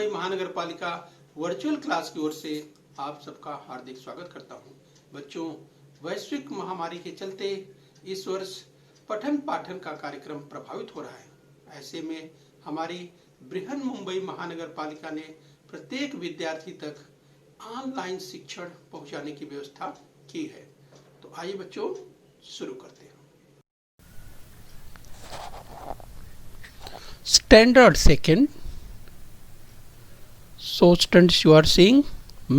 मुंबई महानगर पालिका virtual class की ओर से आप सबका हार्दिक स्वागत करता हूं। बच्चों, वैश्विक महामारी के चलते इस वर्ष पठन पाठन का कार्यक्रम प्रभावित हो रहा है। ऐसे में हमारी बृहन मुंबई महानगर पालिका ने प्रत्येक विद्यार्थी तक ऑनलाइन शिक्षण पहुंचाने की व्यवस्था की है। तो आइए बच्चों शुरू करते हैं। Standard second. So students, you are seeing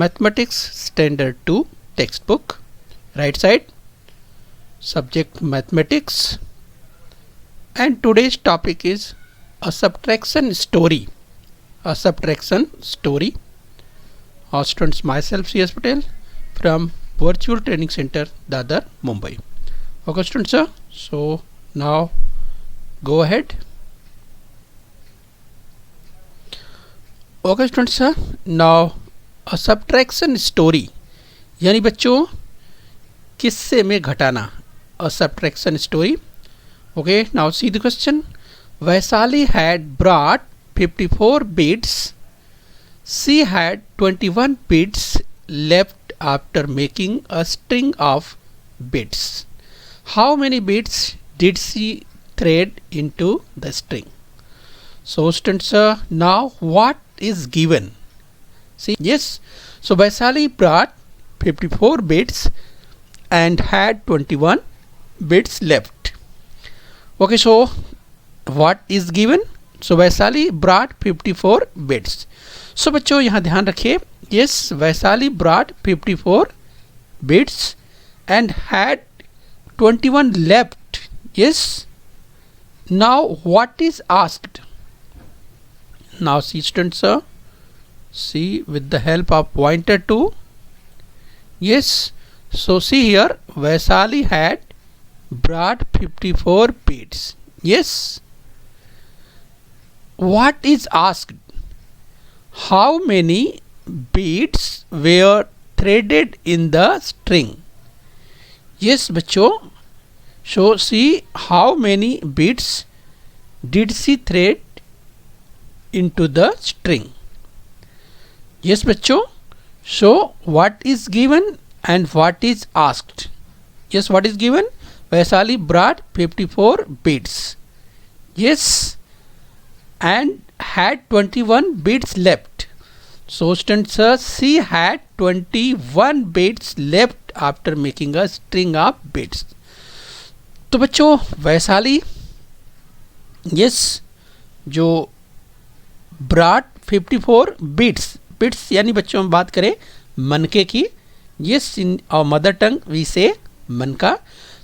mathematics standard 2 textbook, right side, subject mathematics, and today's topic is a subtraction story. A subtraction story. Students, myself C.S. Patel from Virtual Training Center, Dadar, Mumbai. Okay students, sir. So now go ahead. Okay students, now a subtraction story यानी बच्चों किस्से में घटाना, a subtraction story. Okay, now see the question. Vaishali had brought 54 beads. She had 21 beads left after making a string of beads. How many beads did she thread into the string? So students, now what is given? See, yes, so Vaishali brought 54 beads and had 21 beads left. Okay, so what is given? So Vaishali brought 54 beads. So बच्चों यहाँ ध्यान रखिए. Yes, Vaishali brought 54 beads and had 21 left. Yes, now what is asked? Now see students, see with the help of pointer 2. Yes, so see here, Vaishali had brought 54 beads. Yes, what is asked? How many beads were threaded in the string? Yes बच्चों, so see how many beads did she thread into the string? Yes बच्चों, so what is given and what is asked? Yes, what is given? Vaishali brought 54 beads. Yes, and had 21 beads left. So students, she had 21 beads left after making a string of beads. तो बच्चों Vaishali yes जो brought 54 beats यानी बच्चों हम बात करें मनके की. यस, इन और मदर टंग वी से मनका.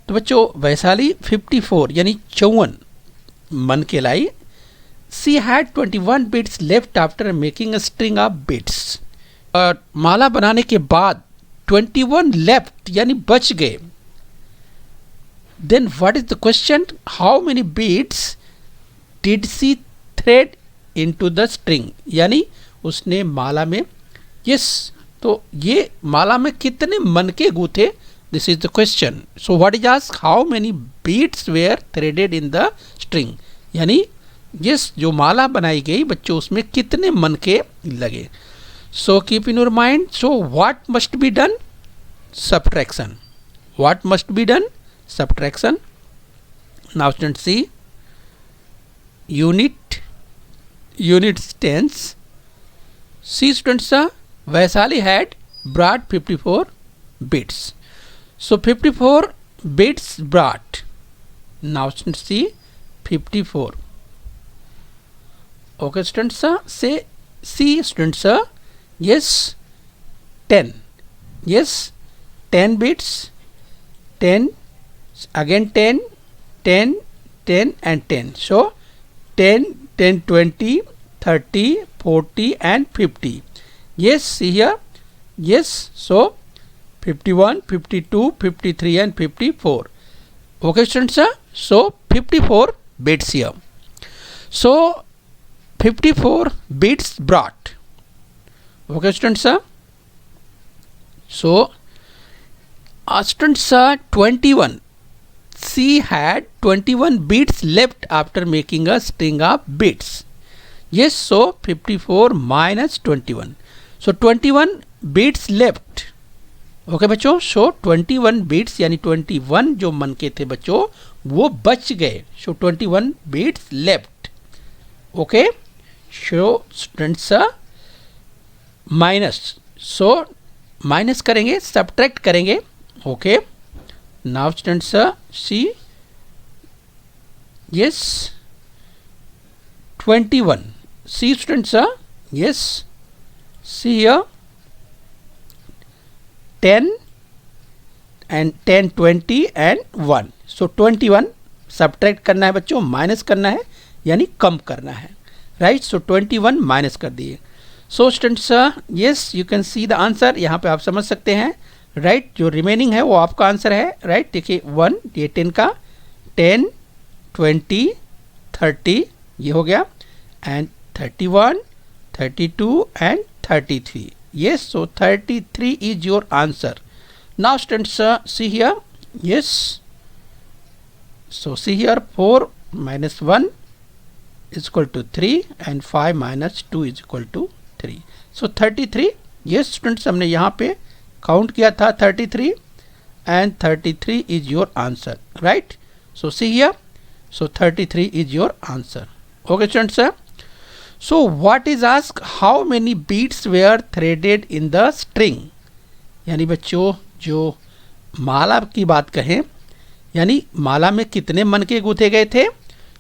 तो बच्चों वैशाली 54 यानी 54 मनके लाई. She had 21 beads left after making a string of beads. और माला बनाने के बाद 21 लेफ्ट यानी बच गए. Then what is the question? How many beads did she thread into the string यानी उसने माला में. यस, तो ये माला में कितने मनके गूथे? This is the question. So what is asked? How many beads were threaded in the string यानी यस जो माला बनाई गई बच्चों उसमें कितने मनके लगे. So keep in your mind. So what must be done? Subtraction. What must be done? Subtraction. Now students see unit tense. See students, Vaishali had brought 54 beads. So 54 beads brought. Now students see 54. Okay students, say see students, yes 10. Yes, 10 beads, 10 again 10 10 10 and 10. So 10 10 20 30 40 and 50. Yes, see here. Yes, so 51 52 53 and 54. Okay students, so 54 beads here. So 54 beads brought. Okay students, so students 21 she had 21 beads left after making a string of beads. Yes, so 54 minus 21. So 21 beats left. Okay बच्चों, सो 21 beats यानी 21 जो मन के थे बच्चों वो बच गए. So 21 beads left. Okay, so students minus, so minus करेंगे, सब्ट्रैक्ट करेंगे. Okay, now students see, yes 21. See students, yes, see here 10 and 10, 20 and 1. So 21 subtract करना है बच्चों, माइनस करना है यानी कम करना है. राइट, सो 21 माइनस कर दिए. So students yes, you can see the answer. यहाँ पे आप समझ सकते हैं. राइट, जो रिमेनिंग है वो आपका आंसर है. राइट, देखिए 1 ये 10 का, 10, 20, 30 ये हो गया, and 31, 32 and 33. Yes, so 33 is your answer. Now students see here. Yes, so see here 4 minus 1 is equal to 3 and 5 minus 2 is equal to 3. So 33. Yes students, हमने यहाँ पे काउंट किया था 33 and 33 is your answer. Right, so see here, so 33 is your answer. Okay students, so what is asked, how many beads were threaded in the string. यानी बच्चों जो माला की बात कहें, यानी माला में कितने मनके गूंथे गए थे.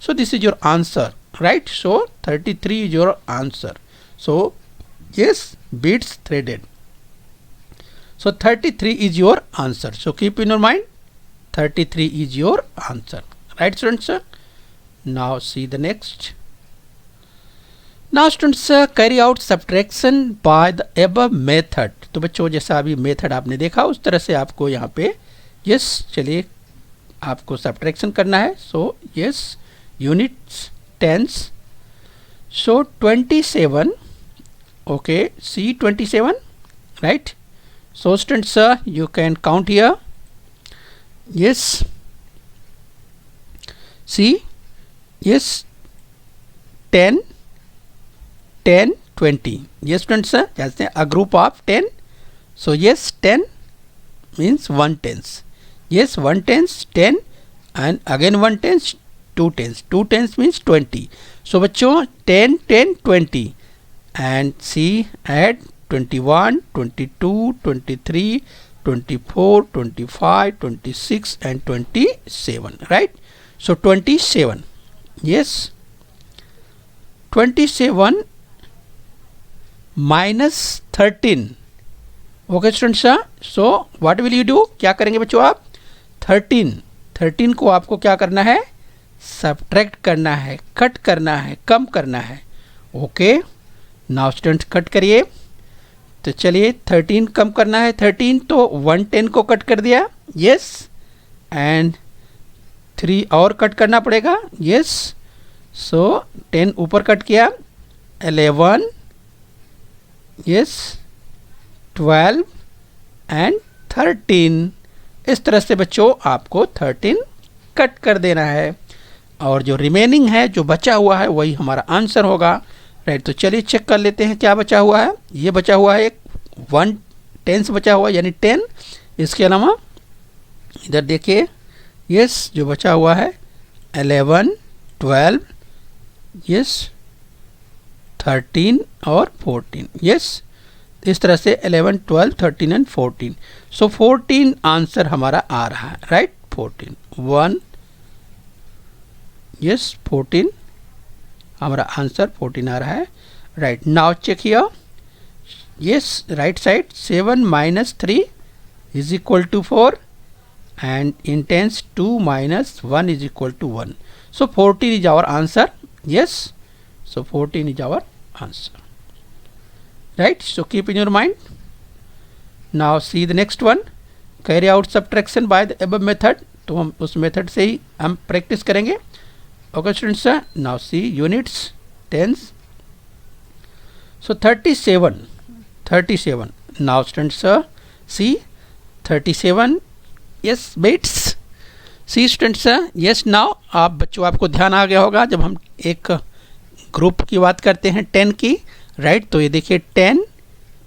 सो this is your answer. Right, so 33 is your answer. So yes, beads threaded. So 33 is your answer. So keep in your mind 33 is your answer. Right students, now see the next. Now students carry out subtraction by the above method. तो बच्चों जैसा अभी method आपने देखा उस तरह से आपको यहाँ पे यस, चलिए आपको सब्ट्रैक्शन करना है. So yes, units, tens. So 27. Okay, see 27. Right, so students you can count here. Yes, see, yes 10, 10, 20. Yes students, जैसे a group of 10. So yes, 10 means 1 tens. Yes, 1 tens 10 and again 1 tens 2 tens. 2 tens means 20. So बच्चों 10, 10, 20 and see add 21, 22, 23, 24, 25, 26 and 27. Right? So 27. Yes, 27 minus 13. Okay students, so what will you do, क्या करेंगे बच्चों आप, 13 को आपको क्या करना है, सब्ट्रैक्ट करना है, कट करना है, कम करना है. ओके, नाउ स्टूडेंट्स कट करिए. तो चलिए 13 कम करना है. 13 तो 110 को कट कर दिया. यस, एंड 3 और कट करना पड़ेगा. यस, सो 10 ऊपर कट किया, 11, यस 12 एंड 13. इस तरह से बच्चों आपको 13 कट कर देना है और जो रिमेनिंग है, जो बचा हुआ है, वही हमारा आंसर होगा. राइट, तो चलिए चेक कर लेते हैं क्या बचा हुआ है. ये बचा हुआ है एक 1 टेंस बचा हुआ है यानी 10. इसके अलावा इधर देखिए, यस जो बचा हुआ है 11, 12, यस 13 और 14. यस, इस तरह से 11, 12, 13 एंड 14. सो 14 आंसर हमारा आ रहा है. राइट, 14 1. यस 14 हमारा आंसर 14 आ रहा है. Right, now check here. Yes, right side 7 minus 3 is equal to 4 and in tens 2 minus 1 is equal to 1. So 14 is our answer. Yes, so 14 is our answer. Right, so keep in your mind. Now see the next one. Carry out subtraction by the above method. तो हम उस method से ही हम practice करेंगे. Okay students, now see units, tens. So 37. Now students see 37. Yes beads, see students. Yes, नाउ आप बच्चों आपको ध्यान आ गया होगा जब हम एक ग्रुप की बात करते हैं 10 की, राइट। तो ये देखिए 10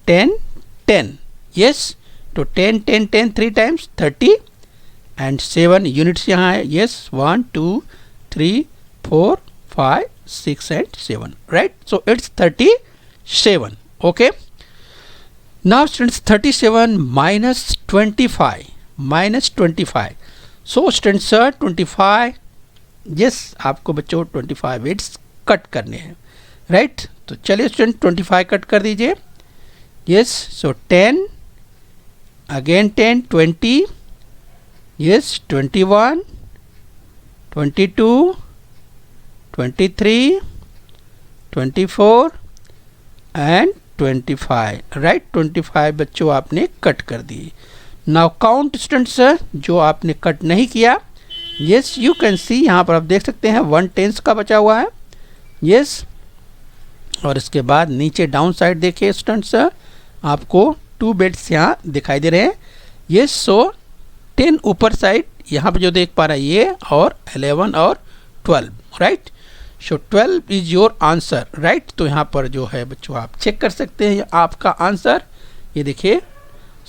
10 10, यस। तो 10 10 10 3 टाइम्स 30 एंड 7 यूनिट्स यहाँ है, yes. 1 2 3 4 5 6 and 7, right. So it's 37, okay. Now students 37 minus 25, minus 25। So students 25, yes, आपको बच्चों 25 बिट्स कट करने हैं, राइट। तो चलिए स्टूडेंट 25 कट कर दीजिए, yes. So 10 again 10 20, yes, 21 22 23 24 and 25, right. 25 बच्चों आपने कट कर दिए। नाउ काउंट स्टूडेंट्स, जो आपने कट नहीं किया, यस, यू कैन सी, यहाँ पर आप देख सकते हैं 1/10 का बचा हुआ है, यस। और इसके बाद नीचे डाउन साइड देखिए स्टूडेंट्स, आपको 2 बिट्स यहाँ दिखाई दे रहे हैं, यस। सो 10 ऊपर साइड यहाँ पर जो देख पा रहा है ये, और 11 और 12, right. So 12 is your answer, right. तो यहाँ पर जो है बच्चों आप चेक कर सकते हैं आपका आंसर, ये देखिए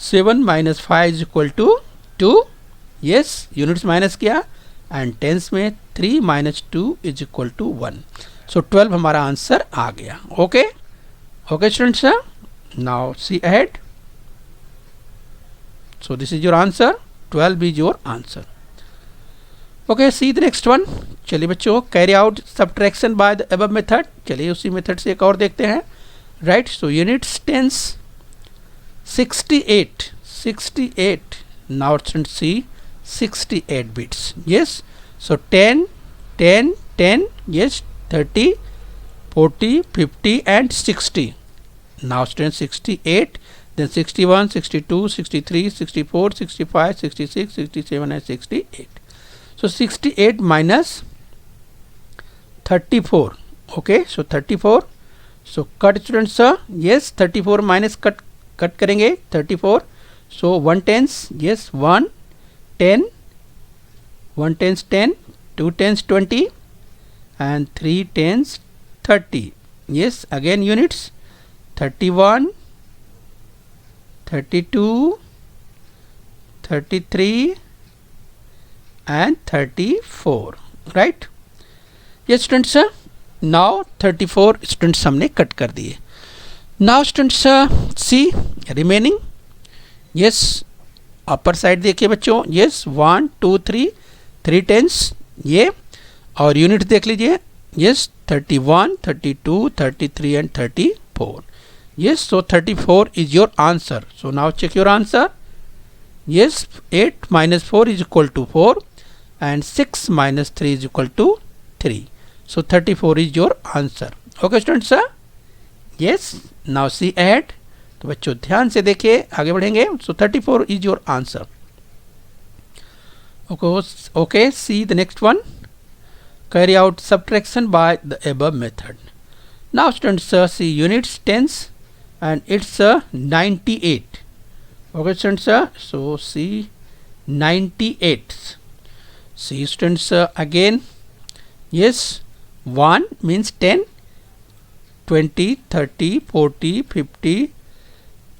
7 minus 5 is equal to 2, yes, units minus किया, एंड टेंस में 3 minus 2 is equal to 1। So 12 हमारा आंसर आ गया, okay. Okay students, now see ahead. So this is your answer, 12 is your answer, okay. See the next one. चलिए बच्चों, carry out subtraction by the above method. चलिए उसी method से एक और देखते हैं, right. So units tense 68 68, now student see 68 bits, yes। So 10 10 10, yes, 30 40 50 and 60. Now students 68, then 61 62 63 64 65 66 67 and 68. So 68 minus 34, okay। So 34, so cut students, yes, 34 minus cut करेंगे 34। so 1/10, yes, 1 10, 1/10 10, 2/10 20 and 3/10 30, yes। Again units 31 32 33 and 34, right। yes students, now 34 students हमने cut कर दिए। now students see remaining, yes, upper side देखिए बच्चों, yes, 1 2 3 3/10 ये, और unit देख लीजिए, yes, 31 32 33 and 34, yes. So 34 is your answer. So now check your answer, yes. 8 minus 4 is equal to 4 and 6 minus 3 is equal to 3। So 34 is your answer, okay students, yes. Now see ahead. तो बच्चों ध्यान से देखिए, आगे बढ़ेंगे। So 34 is your answer, okay. See the next one, carry out subtraction by the above method. Now students see units tens and it's 98, okay students. So see 98, see students again, yes, 1 means 10 20 30 40 50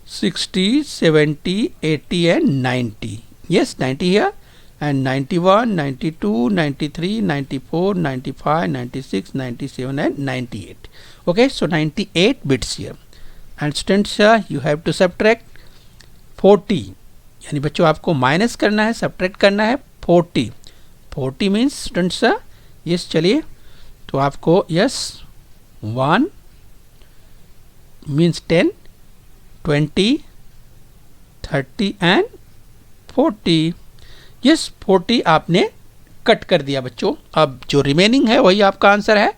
60 70 80 and 90, yes, 90 here, and 91 92 93 94 95 96 97 and 98, okay। so 98 bits here, and students you have to subtract 40, यानी बच्चों आपको minus करना है, subtract करना है 40। 40 means students, yes, चलिए तो आपको, यस, 1 मीन्स 10 20 30 एंड 40, यस, 40 आपने कट कर दिया बच्चों। अब जो रिमेनिंग है वही आपका आंसर है।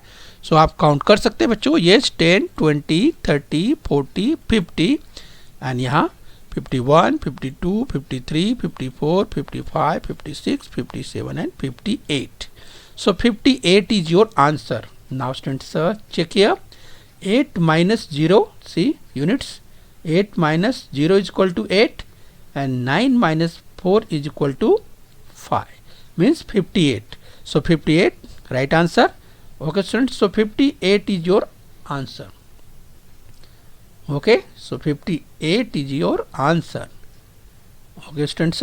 सो आप काउंट कर सकते हैं बच्चों, यस, 10 20 30 40 50 एंड यहाँ 51 52 53 54 55 56 57 and 58. So 58 is your answer. Now students check here. 8 minus 0, see units, 8 minus 0 is equal to 8 and 9 minus 4 is equal to 5, means 58. So 58 right answer. Okay students, so 58 is your answer. Okay, so 58 is your answer. Okay students,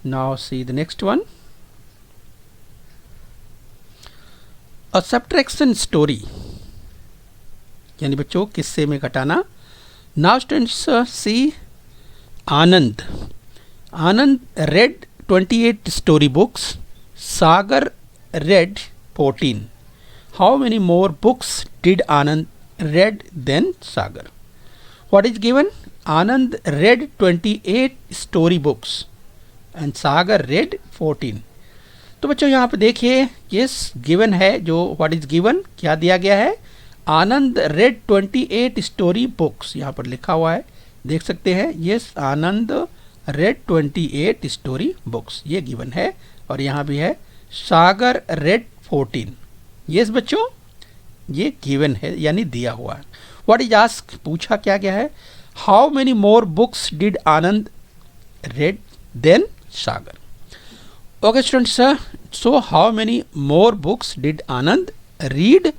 now see the next one. A subtraction story, यानी बच्चों किस्से में घटाना. Now students, see Anand. Anand read 28 story books. Sagar read 14. How many more books did Anand read than Sagar? What is given? Anand read 28 story books and Sagar read 14. तो बच्चों यहाँ पे देखिए, यस गिवन है, जो what is given क्या दिया गया है, आनंद रेड 28 स्टोरी बुक्स, यहाँ पर लिखा हुआ है, देख सकते हैं. Yes, Anand read 28 story books, ये गिवन है. और यहाँ भी है सागर रेड 14. यस बच्चों, ये गिवन है यानी दिया हुआ है. व्हाट इज आस्क, पूछा क्या गया है, how many more books did Anand read than Sagar. Okay students, so how many more books did Anand read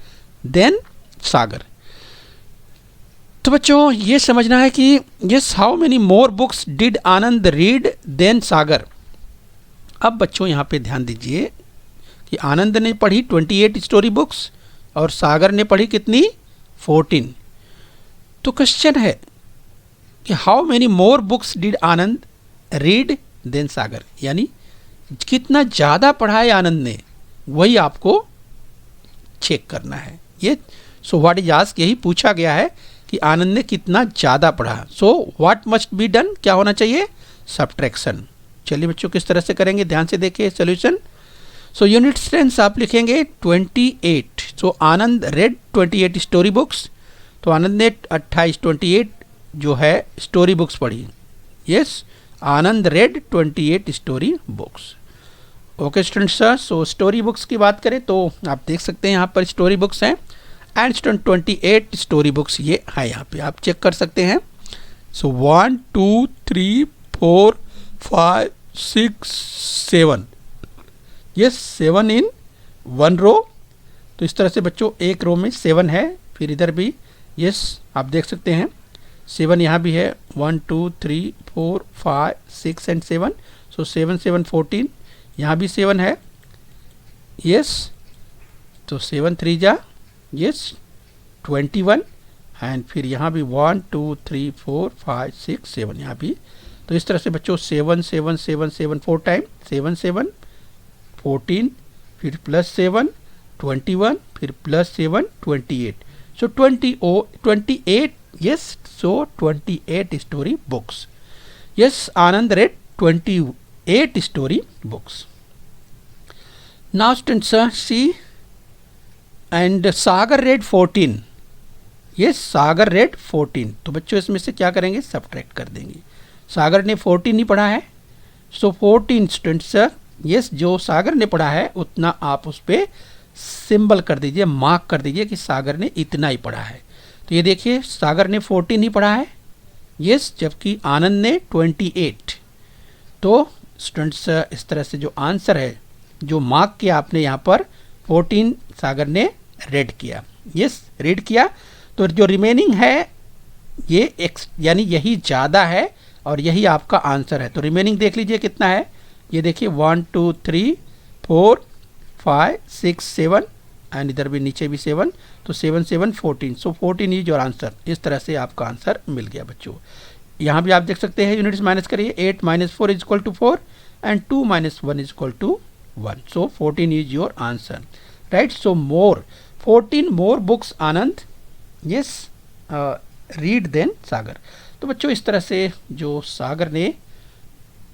than Sagar? तो बच्चों ये समझना है कि yes, how many more books did Anand read than Sagar. अब बच्चों यहाँ पे ध्यान दीजिए कि आनंद ने पढ़ी 28 स्टोरी बुक्स और सागर ने पढ़ी कितनी, 14. तो क्वेश्चन है कि how many more books did Anand read than Sagar, यानी कितना ज़्यादा पढ़ा है आनंद ने, वही आपको चेक करना है. ये सो व्हाट इज आस्क, यही पूछा गया है कि आनंद ने कितना ज़्यादा पढ़ा. सो व्हाट मस्ट बी डन, क्या होना चाहिए, सब्ट्रैक्शन. चलिए बच्चों किस तरह से करेंगे, ध्यान से देखिए सॉल्यूशन. सो यूनिट स्ट्रेंथ आप लिखेंगे 28. So Anand read 28 story books, तो आनंद ने 28 जो है स्टोरी बुक्स पढ़ी. Yes, Anand read 28 story books. Okay students, so story books की बात करें तो आप देख सकते हैं यहाँ पर स्टोरी बुक्स हैं. एंड स्टूडेंट 28 स्टोरी बुक्स ये है, यहाँ पे आप चेक कर सकते हैं. सो 1 2 3 4 5 6 7, यस 7 इन 1 रो. तो इस तरह से बच्चों एक रो में 7 है. फिर इधर भी यस आप देख सकते हैं 7 यहाँ भी है, 1 2 3 4 5 6 एंड 7. सो 7 7 14, यहाँ भी 7 है. यस, तो 7 3 जा यस 21. एंड फिर यहाँ भी 1 2 3 4 5 6 7 यहाँ भी. तो इस तरह से बच्चों 7 7 7 7 4 टाइम, 7 7 14, फिर प्लस 7 21, फिर plus 7 28. So 28, yes, so 28 story books. Yes, Anand read 28 story books. Now students, see, and Sagar read 14. Yes, Sagar read 14. तो बच्चों इसमें से क्या करेंगे, सब्ट्रैक्ट कर देंगे. सागर ने 14 ही पढ़ा है, सो 14 स्टूडेंट्स, यस जो सागर ने पढ़ा है उतना आप उस पर सिंबल कर दीजिए, मार्क कर दीजिए कि सागर ने इतना ही पढ़ा है. तो ये देखिए सागर ने 14 ही पढ़ा है, यस, जबकि आनंद ने 28. तो स्टूडेंट्स इस तरह से जो आंसर है, जो मार्क किया आपने यहाँ पर 14 सागर ने रेड किया, यस रीड किया. तो जो रिमेनिंग है ये एक्स, यानी यही ज़्यादा है और यही आपका आंसर है. तो रिमेनिंग देख लीजिए कितना है, ये देखिए 1 2 3 4 5 6 7 एंड इधर भी नीचे भी 7. तो 7 7 14, सो 14 इज योर आंसर. इस तरह से आपका आंसर मिल गया बच्चों. यहाँ भी आप देख सकते हैं यूनिट्स माइनस करिए, 8 - 4 is equal to 4 and 2 - 1 is equal to 1. So 14 is your answer, right. So more 14 more books Anand yes read than Sagar. तो बच्चों इस तरह से जो सागर ने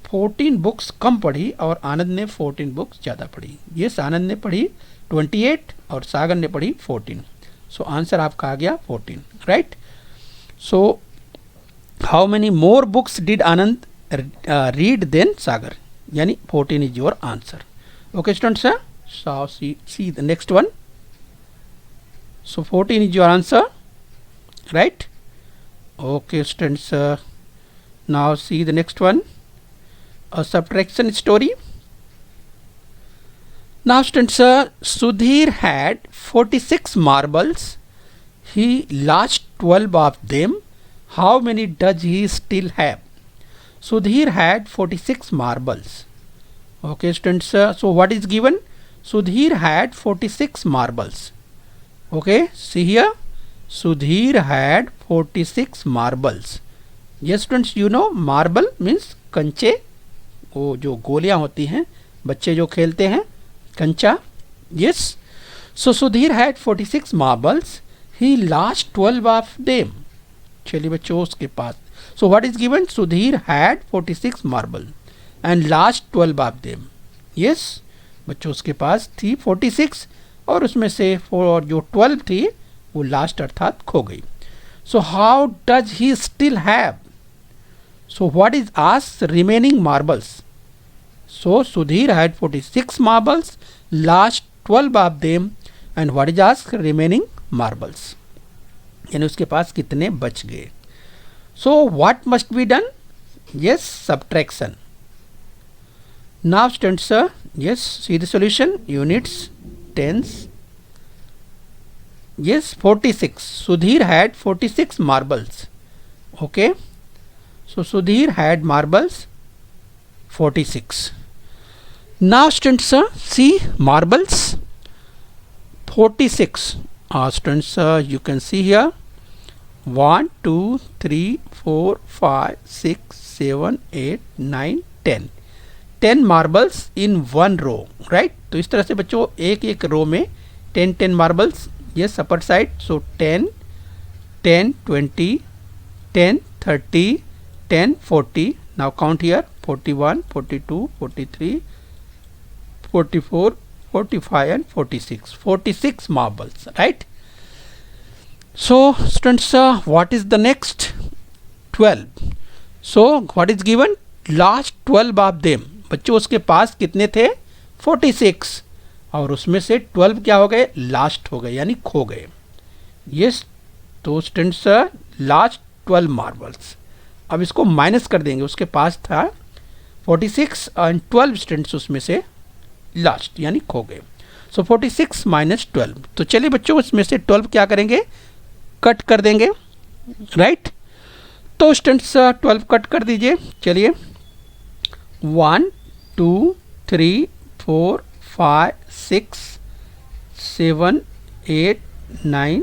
14 बुक्स कम पढ़ी और आनंद ने 14 बुक्स ज़्यादा पढ़ी. यस, आनंद ने पढ़ी 28 और सागर ने पढ़ी 14. सो आंसर आपका आ गया 14, right. So how many more books did Anand read than Sagar, यानी 14 is your answer. Okay students, so see the next one. So 14 is your answer, right. Okay students, now see the next one, a subtraction story. Now students, Sudhir had 46 marbles. He lost 12 of them. How many does he still have? Sudhir had 46 marbles. Okay students, so what is given? Sudhir had 46 marbles. Okay, see here, Sudhir had 46 marbles. Yes students, you know marble means कंचे, वो जो गोलियां होती हैं बच्चे जो खेलते हैं, कंचा. Yes, so Sudhir had 46 marbles. He lost 12 of them. चलिए बच्चों उसके पास, so what is given? Sudhir had 46 marbles and lost 12 of them. Yes, बच्चों उसके पास थी 46 और उसमें से जो 12 थी वो लास्ट अर्थात खो गई. So how does he still have? So what is asked? Remaining marbles. So Sudhir had 46 marbles, lost 12 of them, and what is asked? Remaining marbles. यानी उसके पास कितने बच गए. So what must be done? Yes, subtraction. Now students, yes, see the solution. Units, tens. Yes, 46. Sudhir had 46 marbles. Okay. So Sudhir had marbles 46. Now students, see marbles 46. Students, you can see here 1, 2, 3, 4, 5, 6, 7, 8, 9, 10. 10 marbles in one row, right? तो इस तरह से बच्चों एक एक रो में 10 marbles. Yes, upper side. So 10, 10, 20, 10, 30, 10, 40. Now count here 41, 42, 43, 44, 45 and 46. 46 marbles, right? So students, what is the next? 12. So what is given? Last 12 of them. बच्चों उसके पास कितने थे? 46 और उसमें से 12 क्या हो गए? लास्ट हो गए यानी खो गए. यस, तो स्टूडेंट्स लास्ट 12 मार्बल्स. अब इसको माइनस कर देंगे. उसके पास था 46 एंड 12 स्टूडेंट्स उसमें से लास्ट यानी खो गए. सो 46 माइनस 12. तो चलिए बच्चों इसमें से 12 क्या करेंगे? कट कर देंगे, राइट? तो स्टूडेंट्स 12 कट कर दीजिए. चलिए 1, 2, 3, 4, 5, 6, 7, 8, 9,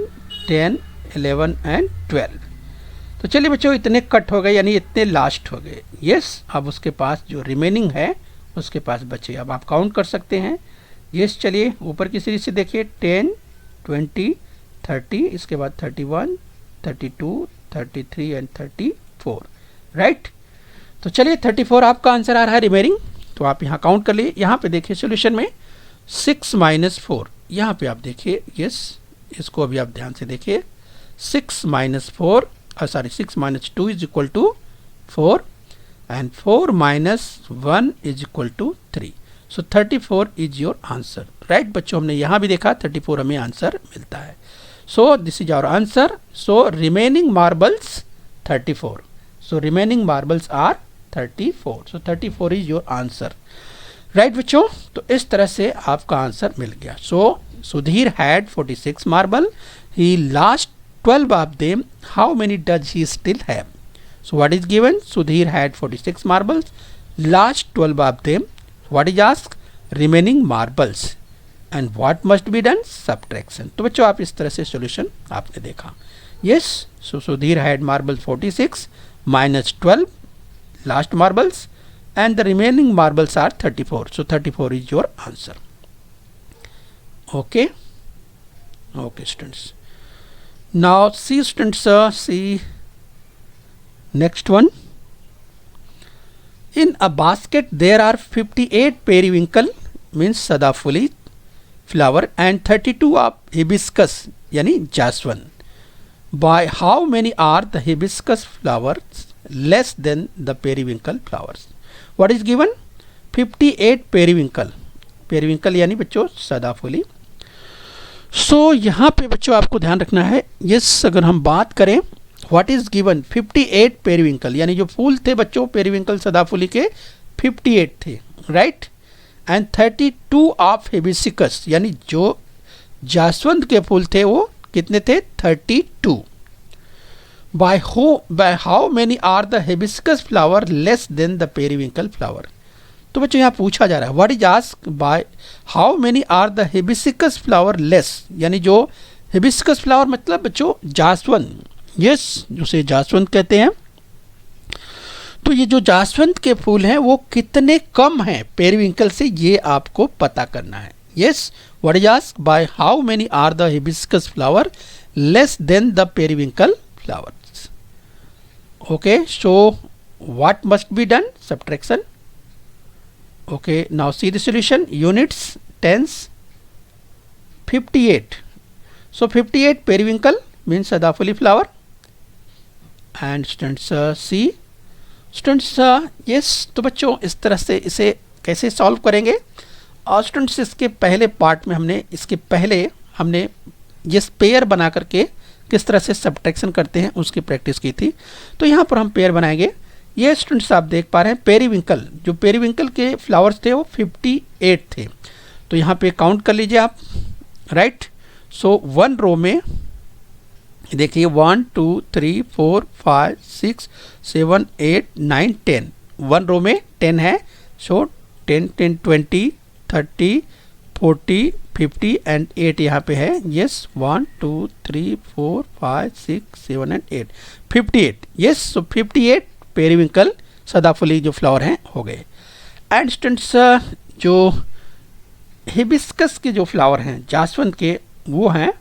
10, 11 एंड 12. तो चलिए बच्चों इतने कट हो गए यानी इतने लास्ट हो गए. यस, अब उसके पास जो रिमेनिंग है उसके पास बचे. अब आप काउंट कर सकते हैं. यस, चलिए ऊपर की सीरीज से देखिए 10, 20, 30, इसके बाद 31, 32, 33 एंड 34, राइट? तो चलिए 34 आपका आंसर आ रहा है रिमेनिंग. तो आप यहाँ काउंट कर लिए. यहाँ पे देखिए सॉल्यूशन में 6 माइनस 4, यहाँ पे आप देखिए. यस, इसको अभी आप ध्यान से देखिए. 6 माइनस 4 sorry 6 minus 2 is equal to 4 and 4 minus 1 is equal to 3. So 34 is your answer, right बच्चों? हमने यहाँ भी देखा 34 हमें आंसर मिलता है. So this is our answer. So remaining marbles 34. So remaining marbles are 34. So 34 is your answer, right बच्चों? तो इस तरह से आपका आंसर मिल गया. So Sudhir had 46 marble. He lost 12 of them. How many does he still have? So what is given? Sudhir had 46 marbles. Last 12 of them. What is asked? Remaining marbles. And what must be done? Subtraction. तो बच्चों आप इस तरह से solution आपने देखा. Yes. So Sudhir had marbles 46 minus 12 last marbles and the remaining marbles are 34. So 34 is your answer. Okay. Okay students. Now see students, see next one. In a basket there are 58 periwinkle means sadafuli flower and 32 of hibiscus yani jaswan. By how many are the hibiscus flowers less than the periwinkle flowers? What is given? 58 periwinkle. Periwinkle यानी बच्चों सदाफुली. सो यहाँ पे बच्चों आपको ध्यान रखना है. यस, अगर हम बात करें व्हाट इज गिवन 58 पेरीविंकल यानी जो फूल थे बच्चों पेरीविंकल सदाफुली के 58 थे, राइट? एंड 32 ऑफ हिबिस्कस, यानी जो जासवंत के फूल थे वो कितने थे? 32. By how many are the hibiscus flower less than the periwinkle flower? तो बच्चों यहाँ पूछा जा रहा है what is ask by how many are the hibiscus flower less, यानी जो हिबिस्कस फ्लावर मतलब बच्चों जासवंत, यस उसे जासवंत कहते हैं। तो ये जो जासवंत के फूल हैं वो कितने कम हैं पेरीविंकल से, ये आपको पता करना है। Yes, what is ask by how many are the hibiscus flower less than the periwinkle flowers? Okay, so what must be done? Subtraction. Okay, now see the solution. Units, tens, 58. So 58 periwinkle means सदाफुली flower. And students see. Students yes, तो बच्चों इस तरह से इसे कैसे solve करेंगे? और स्टूडेंट्स इसके पहले पार्ट में हमने ये पेयर बना करके किस तरह से सब्ट्रैक्शन करते हैं उसकी प्रैक्टिस की थी। तो यहाँ पर हम पेयर बनाएंगे। ये स्टूडेंट्स आप देख पा रहे हैं पेरीविंकल, जो पेरीविंकल के फ्लावर्स थे वो 58 थे। तो यहाँ पे काउंट कर लीजिए आप, राइट। सो वन रो में देखिए 1 2 3 4 5 6 7 8 9 10, वन रो में 10 है। सो 10 10 20 30 40 50 एंड 8 यहाँ पे है। Yes, 1 2 3 4 5 6 7 and 8, 58। Yes, so 58 periwinkle सदाफुली जो फ्लावर हैं हो गए। एंड स्टूडेंट्स जो हिबिस्कस के जो फ्लावर हैं जासवंत के वो हैं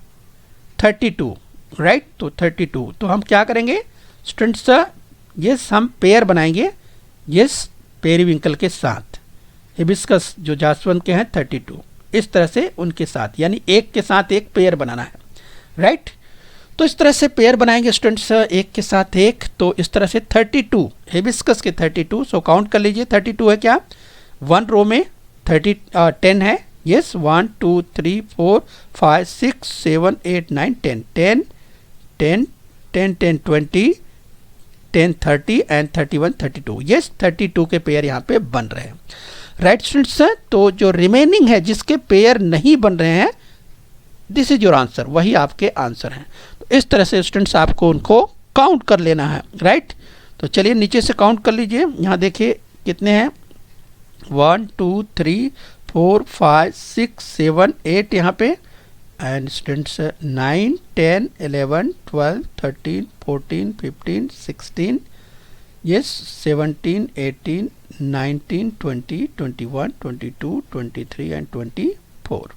32, राइट। तो 32, तो हम क्या करेंगे स्टूडेंट्स? यस, हम पेयर बनाएंगे यस पेरीविंकल के साथ। हिबिस्कस जो जासवंत के हैं 32, इस तरह से उनके साथ, यानी एक के साथ एक पेयर बनाना है, राइट। तो इस तरह से पेयर बनाएंगे स्टूडेंट्स, एक के साथ एक। तो इस तरह से 32 हिबिस्कस के 32। सो काउंट कर लीजिए 32 है क्या? वन रो में 10 है। Yes, 1 2 3 4 5 6 7 8 9 10 10 10 10 10 20 10 30 and 31 32। यस, 32 के पेयर यहाँ पे बन रहे हैं, राइट स्टूडेंट्स। तो जो रिमेनिंग है जिसके पेयर नहीं बन रहे हैं, दिस इज योर आंसर, वही आपके आंसर हैं। तो इस तरह से स्टूडेंट्स आपको उनको काउंट कर लेना है, राइट। तो चलिए नीचे से काउंट कर लीजिए। यहाँ देखिए कितने हैं, 1 2 3 4 5 6 7 8 यहाँ पे। And students 9 10 11 12 13 14 15 16, yes 17 18 19 20 21 22 23 and 24।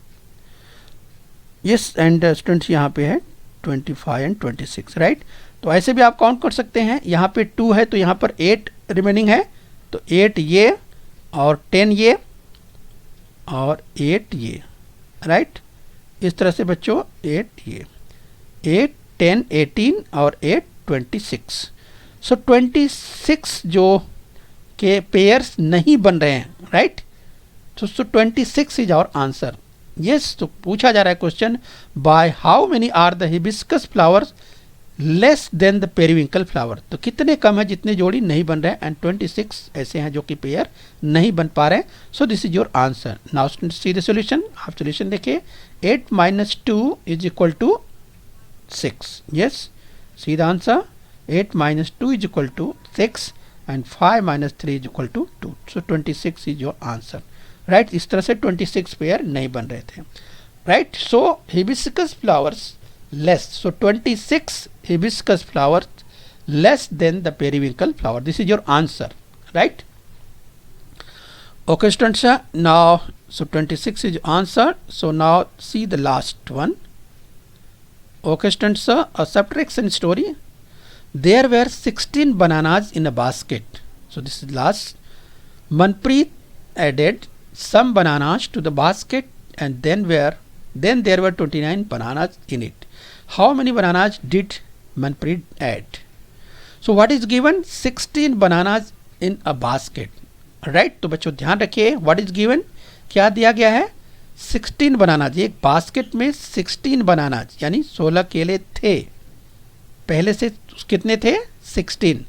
Yes, and students यहाँ पे है 25 एंड 26, राइट। तो ऐसे भी आप काउंट कर सकते हैं। यहाँ पे 2 है तो यहाँ पर 8 रिमेनिंग है, तो 8 ये और 10 ये और 8 ये, राइट। इस तरह से बच्चों 8 ये, 8 10 18 और 8 26। सो 26 जो के पेयर्स नहीं बन रहे हैं, राइट। तो 26 इज आवर आंसर। यस, तो पूछा जा रहा है question by how many are the hibiscus flowers less than the periwinkle flower? तो कितने कम है जितने जोड़ी नहीं बन रहे हैं, एंड 26 ऐसे हैं जो कि पेयर नहीं बन पा रहे हैं। So this is your answer. Now see the solution. आप सॉल्यूशन देखिए, 8 - 2 is equal to 6। Yes, see the answer, 8 - 2 is equal to 6 and 5 - 3 is equal to 2। So 26 is your answer, right. इस तरह से 26 पेयर नहीं बन रहे थे, right. So hibiscus flowers less, so 26 hibiscus flowers less than the periwinkle flower. This is your answer, right? Okay students, now so 26 is answer. So now see the last one. Okay students, a subtraction story. There were 16 bananas in a basket. So this is last. Manpreet added some bananas to the basket and then there were 29 bananas in it. How many bananas did Manpreet add? So what is given? 16 bananas in a basket, right? तो बच्चों ध्यान रखिए, what is given, क्या दिया गया है? 16 bananas. एक basket में 16 बनानाज यानी 16 केले थे, पहले से कितने थे? 16।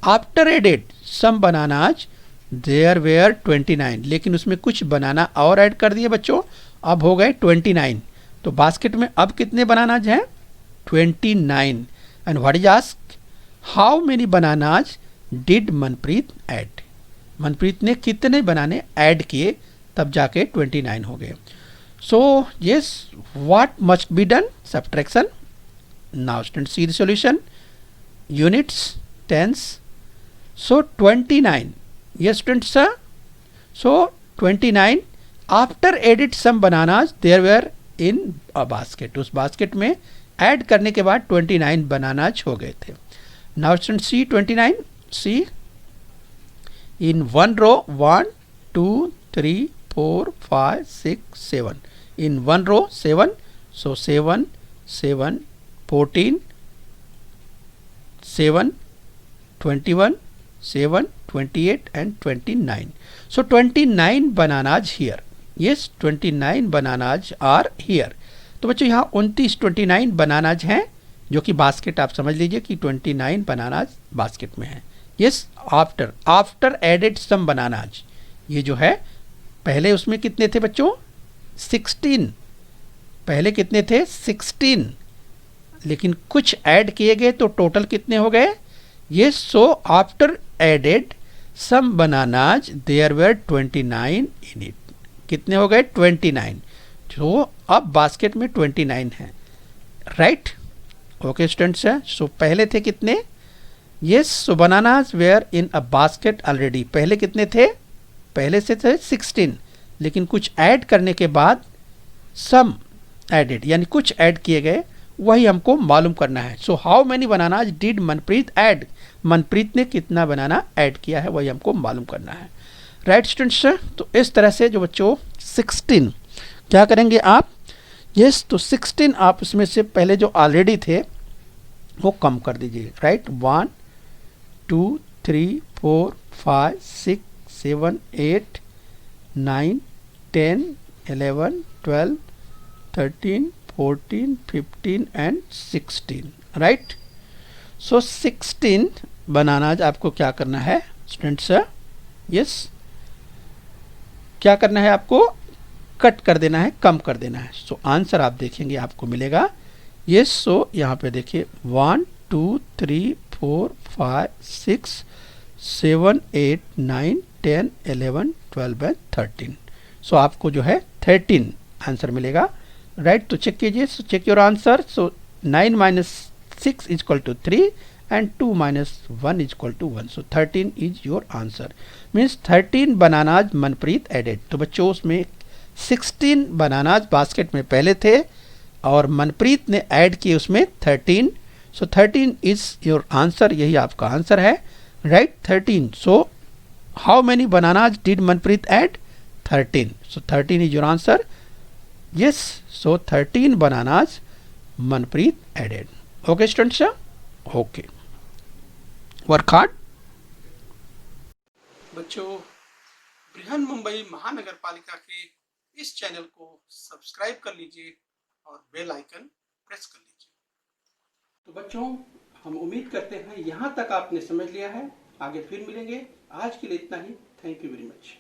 After added some bananas there were 29, लेकिन उसमें कुछ बनाना और ऐड कर दिए बच्चों, अब हो गए 29। तो बास्केट में अब कितने बनानाज हैं? 29। And what is ask, how many bananas did Manpreet add? Manpreet ने कितने बनाने ऐड किए, तब जाके 29 हो गए। So yes, what must be done? Subtraction. Now student see the solution, units, tens. So 29, yes students sir, so 29 after added some bananas there were in a basket, उस basket में ऐड करने के बाद 29 बनानाज हो गए थे। Now student see 29, see in one row 1 2 3 4 5 6 7, in one row 7, so 7 7 14 7 21 7 28 and 29. So 29 bananas here. Yes, 29 bananas are here. तो बच्चों यहाँ 29 बनानाज हैं, जो कि बास्केट आप समझ लीजिए कि 29 बनानाज बास्केट में हैं। Yes, after added some bananas, ये जो है पहले उसमें कितने थे बच्चों? 16। पहले कितने थे? 16, लेकिन कुछ ऐड किए गए तो टोटल कितने हो गए? ये so after added some bananas there were 29 in it. कितने हो गए? 29। जो अब बास्केट में 29 है, राइट? ओके स्टूडेंट्स है। सो पहले थे कितने? Yes, so bananas were in a basket already. पहले कितने थे? पहले से थे 16, लेकिन कुछ ऐड करने के बाद सम एडेड, यानी कुछ ऐड किए गए, वही हमको मालूम करना है। सो how many bananas did Manpreet add? Manpreet ने कितना बनाना ऐड किया है, वही हमको मालूम करना है, राइट स्टूडेंट्स? तो इस तरह से जो बच्चों 16 क्या करेंगे आप? यस, तो 16 आप इसमें से पहले जो ऑलरेडी थे वो कम कर दीजिए, right? 1 2 3 4 5 6 7 8 9 10 11 12 13 14 15 and 16, right? So 16 bananas आपको क्या करना है स्टूडेंट्स? यस, क्या करना है आपको? कट कर देना है, कम कर देना है। सो आंसर आप देखेंगे आपको मिलेगा। यस, सो यहाँ पे देखिए 1 2 3 4 5 6 7 8 9 10 11 12 एंड 13। सो आपको जो है 13 आंसर मिलेगा, राइट? तो चेक कीजिए, so check your answer. So 9 minus 6 is equal to 3 and 2 minus 1 is equal to 1. So 13 is your answer. Means 13 bananas Manpreet added. तो बच्चों उसमें 16 बनानाज बास्केट में पहले थे और मनप्रीत ने ऐड किए उसमें 13. सो 13 इज योर आंसर, यही आपका आंसर है, right? 13. So how many bananas did Manpreet add? 13. So 13 is your answer. Yes, so 13 bananas Manpreet added. Okay students, okay, work hard. बच्चों, बृहन मुंबई महानगर पालिका के इस चैनल को सब्सक्राइब कर लीजिए और बेल आइकन प्रेस कर लीजिए। तो बच्चों, हम उम्मीद करते हैं यहाँ तक आपने समझ लिया है। आगे फिर मिलेंगे। आज के लिए इतना ही। Thank you very much.